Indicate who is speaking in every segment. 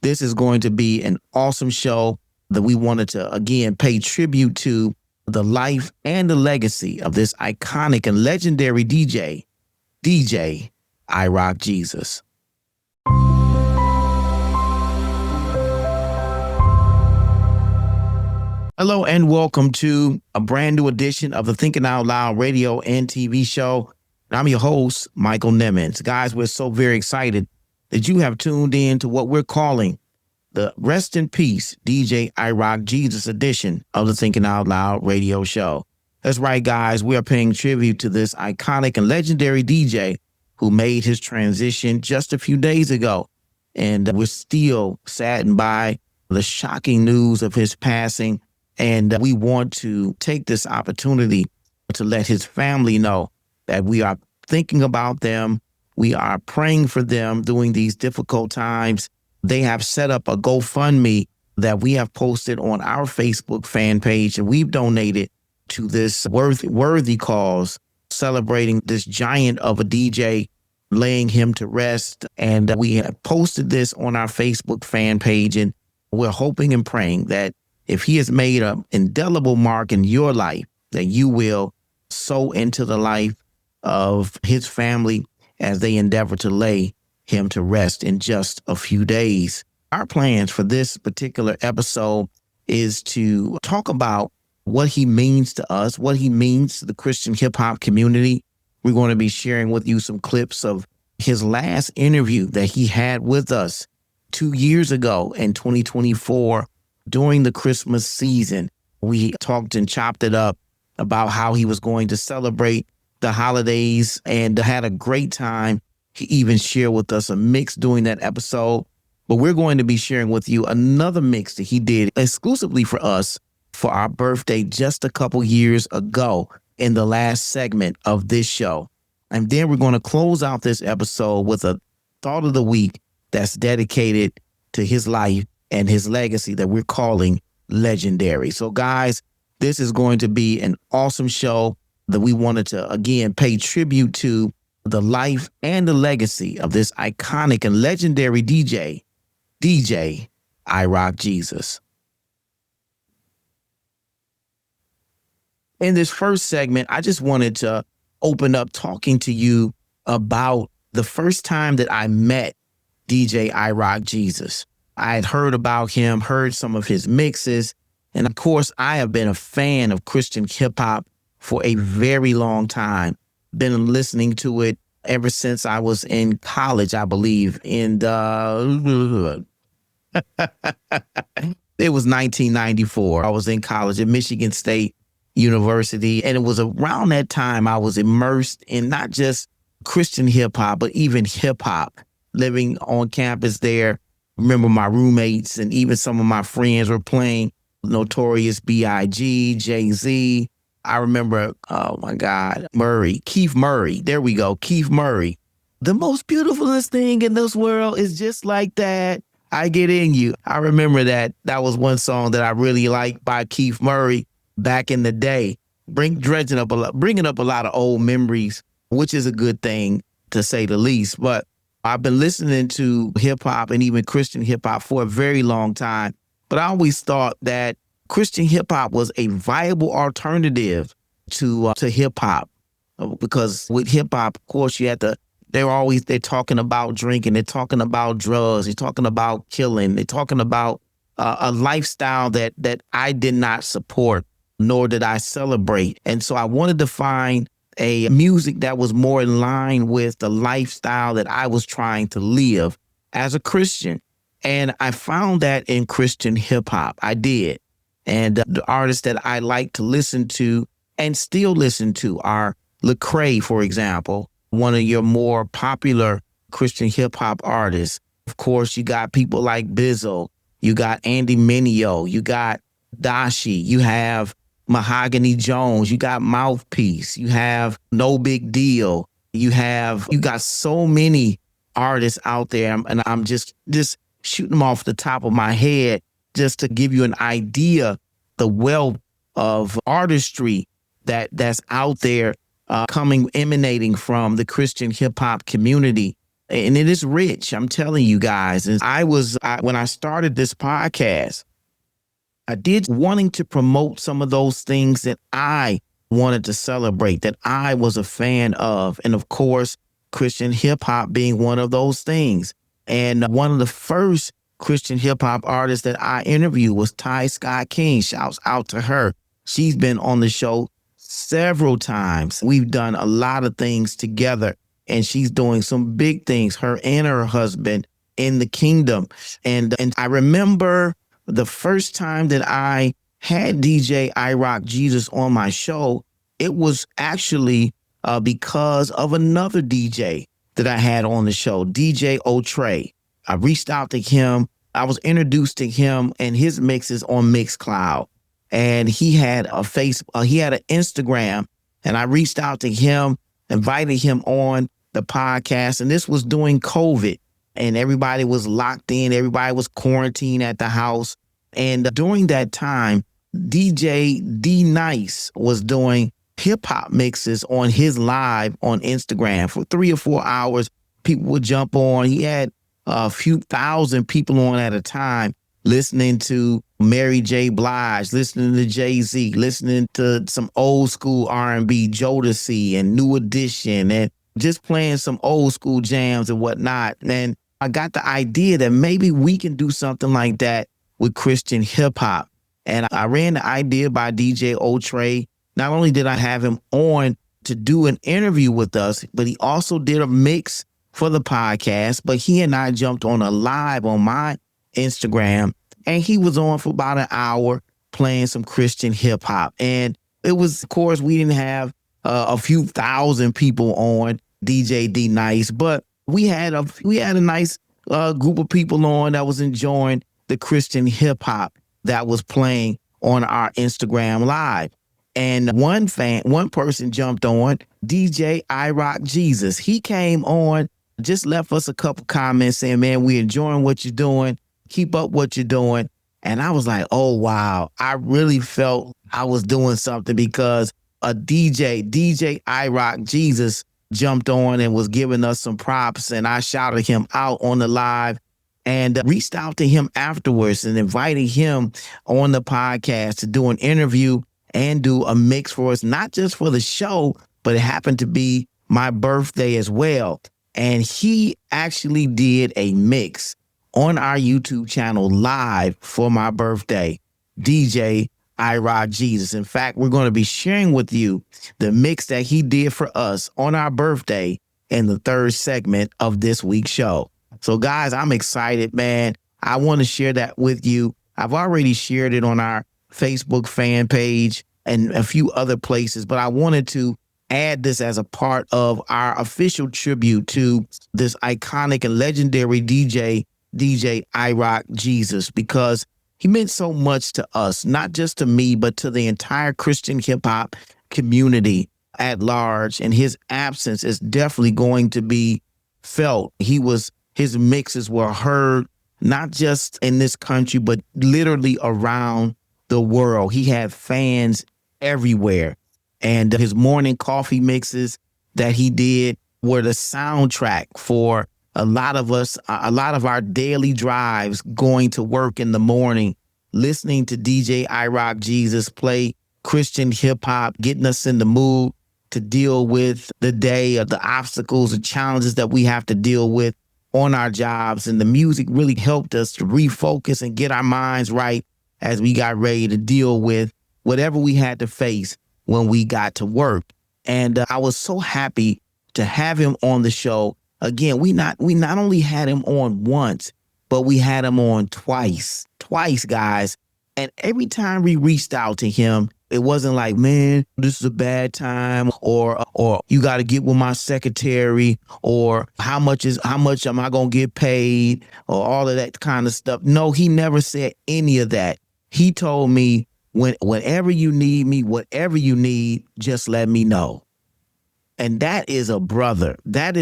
Speaker 1: This is going to be an awesome show that we wanted to, again, pay tribute to the life and the legacy of this iconic and legendary DJ, DjiRockJesus. Hello and welcome to a brand new edition of the Thinking Out Loud radio and TV show. I'm your host, Michael Nimmons. Guys, we're so very excited that you have tuned in to what we're calling the Rest in Peace DjiRockJesus edition of the Thinking Out Loud radio show. That's right, guys. We are paying tribute to this iconic and legendary DJ who made his transition just a few days ago. And we're still saddened by the shocking news of his passing. And we want to take this opportunity to let his family know that we are thinking about them. We are praying for them during these difficult times. They have set up a GoFundMe that we have posted on our Facebook fan page, and we've donated to this worthy cause, celebrating this giant of a DJ, laying him to rest. And we have posted this on our Facebook fan page, and we're hoping and praying that if he has made an indelible mark in your life, that you will sow into the life of his family as they endeavor to lay him to rest in just a few days. Our plans for this particular episode is to talk about what he means to us, what he means to the Christian hip hop community. We're going to be sharing with you some clips of his last interview that he had with us 2 years ago in 2024. During the Christmas season, we talked and chopped it up about how he was going to celebrate the holidays and had a great time. He even shared with us a mix during that episode. But we're going to be sharing with you another mix that he did exclusively for us for our birthday just a couple years ago in the last segment of this show. And then we're going to close out this episode with a thought of the week that's dedicated to his life and his legacy that we're calling legendary. So guys, this is going to be an awesome show that we wanted to, again, pay tribute to the life and the legacy of this iconic and legendary DJ, DjiRockJesus. In this first segment, I just wanted to open up talking to you about the first time that I met DjiRockJesus. I had heard about him, heard some of his mixes. And of course, I have been a fan of Christian hip hop for a very long time. Been listening to it ever since I was in college, I believe. And it was 1994. I was in college at Michigan State University. And it was around that time I was immersed in not just Christian hip hop, but even hip hop, living on campus there. Remember my roommates and even some of my friends were playing Notorious B.I.G., Jay-Z. I remember, oh my God, Keith Murray. There we go, Keith Murray. The most beautifulest thing in this world is just like that. I get in you. I remember that. That was one song that I really liked by Keith Murray back in the day. Bringing up a lot of old memories, which is a good thing to say the least. But I've been listening to hip hop and even Christian hip hop for a very long time, but I always thought that Christian hip hop was a viable alternative to hip hop, because with hip hop, of course, they're talking about drinking, they're talking about drugs, they're talking about killing, they're talking about a lifestyle that I did not support, nor did I celebrate. And so I wanted to find a music that was more in line with the lifestyle that I was trying to live as a Christian. And I found that in Christian hip hop. I did. And the artists that I like to listen to and still listen to are Lecrae, for example, one of your more popular Christian hip hop artists. Of course, you got people like Bizzo, you got Andy Mineo, you got Dashi, you have Mahogany Jones, you got Mouthpiece, you have No Big Deal, you got so many artists out there, and I'm just shooting them off the top of my head just to give you an idea the wealth of artistry that's out there emanating from the Christian hip hop community. and it is rich. I'm telling you guys. And when I started this podcast, I did wanting to promote some of those things that I wanted to celebrate, that I was a fan of. And of course, Christian hip hop being one of those things. And one of the first Christian hip hop artists that I interviewed was Ty Scott King. Shouts out to her. She's been on the show several times. We've done a lot of things together, and she's doing some big things, her and her husband, in the kingdom. And I remember the first time that I had DJ DjiRockJesus on my show, it was actually because of another DJ that I had on the show, DJ O'Trey. I reached out to him. I was introduced to him and his mixes on Mixcloud. And he had an Instagram, and I reached out to him, invited him on the podcast. And this was during COVID, and everybody was locked in. Everybody was quarantined at the house. And during that time, DJ D Nice was doing hip hop mixes on his live on Instagram for 3 or 4 hours. People would jump on. He had a few thousand people on at a time, listening to Mary J. Blige, listening to Jay-Z, listening to some old school R&B, Jodeci and New Edition, and just playing some old school jams and whatnot. And I got the idea that maybe we can do something like that with Christian hip hop. And I ran the idea by DJ O'Trey. Not only did I have him on to do an interview with us, but he also did a mix for the podcast. But he and I jumped on a live on my Instagram, and he was on for about an hour playing some Christian hip hop. And it was, of course, we didn't have a few thousand people on DJ D Nice, but we had a nice group of people on that was enjoying the Christian hip hop that was playing on our Instagram live. And one person jumped on, DJ DjiRockJesus. He came on, just left us a couple comments saying, man, we're enjoying what you're doing. Keep up what you're doing. And I was like, oh, wow. I really felt I was doing something because a DJ DjiRockJesus jumped on and was giving us some props. And I shouted him out on the live and reached out to him afterwards and invited him on the podcast to do an interview and do a mix for us, not just for the show, but it happened to be my birthday as well. And he actually did a mix on our YouTube channel live for my birthday, DJ DjiRockJesus. In fact, we're going to be sharing with you the mix that he did for us on our birthday in the third segment of this week's show. So guys, I'm excited, man. I want to share that with you. I've already shared it on our Facebook fan page and a few other places, but I wanted to add this as a part of our official tribute to this iconic and legendary DJ DjiRockJesus, because he meant so much to us, not just to me, but to the entire Christian hip hop community at large. And his absence is definitely going to be felt. His mixes were heard not just in this country, but literally around the world. He had fans everywhere. And his morning coffee mixes that he did were the soundtrack for a lot of our daily drives going to work in the morning, listening to DJ DjiRockJesus play Christian hip hop, getting us in the mood to deal with the day, or the obstacles, the challenges that we have to deal with on our jobs. And the music really helped us to refocus and get our minds right as we got ready to deal with whatever we had to face when we got to work. And I was so happy to have him on the show. Again, we not only had him on once, but we had him on twice, guys. And every time we reached out to him, it wasn't like, man, this is a bad time, or you got to get with my secretary, or how much am I going to get paid, or all of that kind of stuff. No, he never said any of that. He told me, whenever you need me, whatever you need, just let me know. And that is a brother. That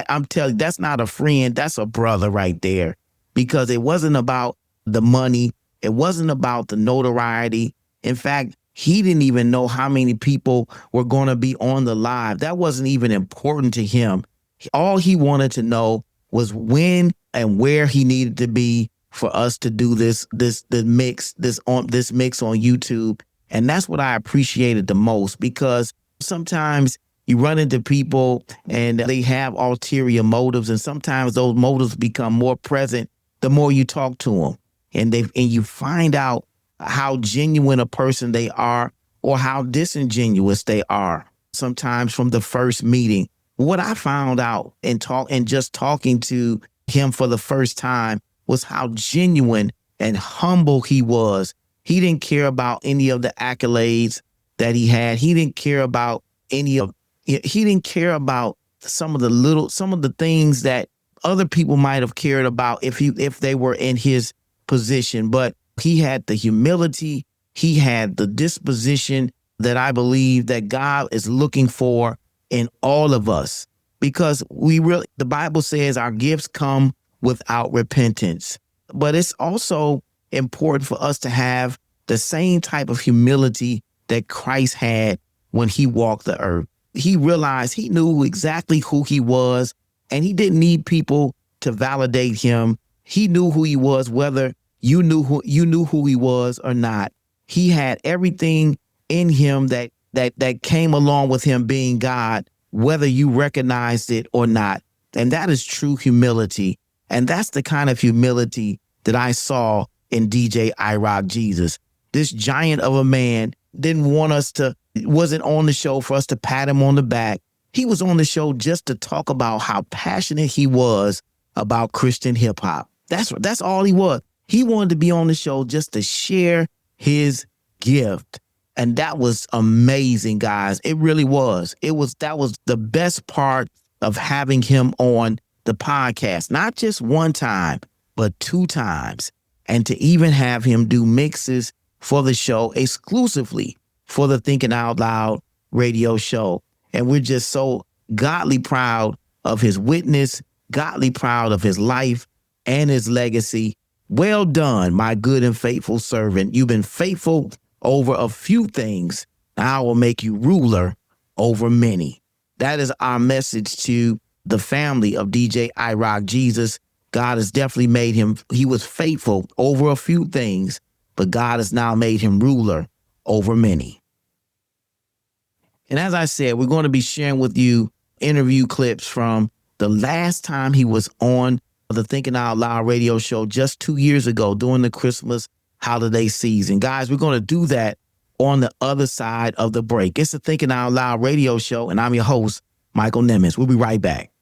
Speaker 1: I'm telling you, that's not a friend. That's a brother right there, because it wasn't about the money. It wasn't about the notoriety. In fact, he didn't even know how many people were going to be on the live. That wasn't even important to him. All he wanted to know was when and where he needed to be for us to do this mix on YouTube. And that's what I appreciated the most, because sometimes you run into people and they have ulterior motives, and sometimes those motives become more present the more you talk to them, and you find out how genuine a person they are or how disingenuous they are sometimes from the first meeting. What I found out and just talking to him for the first time was how genuine and humble he was. He didn't care about any of the accolades that he had. He didn't care about he didn't care about some of the things that other people might have cared about if they were in his position. But he had the humility, he had the disposition that I believe that God is looking for in all of us, because the Bible says our gifts come without repentance. But it's also important for us to have the same type of humility that Christ had when he walked the earth. He realized he knew exactly who he was, and he didn't need people to validate him. He knew who he was, whether you knew who he was or not. He had everything in him that came along with him being God, whether you recognized it or not. And that is true humility. And that's the kind of humility that I saw in DjiRockJesus. This giant of a man wasn't on the show for us to pat him on the back. He was on the show just to talk about how passionate he was about Christian hip hop. That's all he was. He wanted to be on the show just to share his gift. And that was amazing, guys. It really was. That was the best part of having him on the podcast, not just one time, but 2 times. And to even have him do mixes for the show exclusively for the Thinking Out Loud radio show. And we're just so godly proud of his witness, godly proud of his life and his legacy. Well done, my good and faithful servant. You've been faithful over a few things. Now I will make you ruler over many. That is our message to the family of DjiRockJesus. God has definitely made him. He was faithful over a few things, but God has now made him ruler over many. And as I said, we're going to be sharing with you interview clips from the last time he was on the Thinking Out Loud radio show just 2 years ago during the Christmas holiday season. Guys, we're going to do that on the other side of the break. It's the Thinking Out Loud radio show, and I'm your host, Michael Nimmons. We'll be right back.